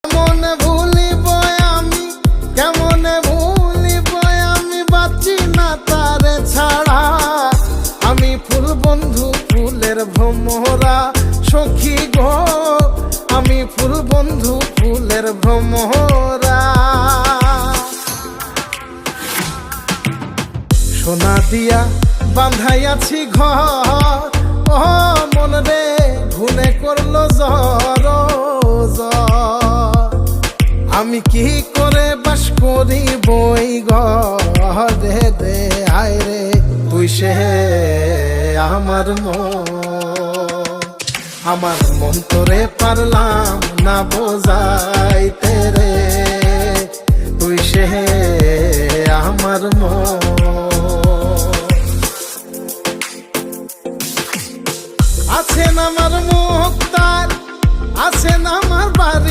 কেমনে ভুলিব আমি, কেমনে ভুলিব আমি, বাঁচি না তারে ছাড়া। আমি ফুল বন্ধু ফুলের ভ্রমরা সখী গো, আমি ফুল বন্ধু ফুলের ভ্রমরা। সোনা দিয়া বাঁধাইয়াছি ঘর, ও মন রে ঘুনে করলো জ্বর জ্বর। আমি কি করে বাস করি বই ঘরে দে, আয় রে তুই সে আমার মন তোরে পারলাম না বোঝাইতে রে, তুই সে আমার আছেন আমার মুক্তার, আছেন আমার বাড়ি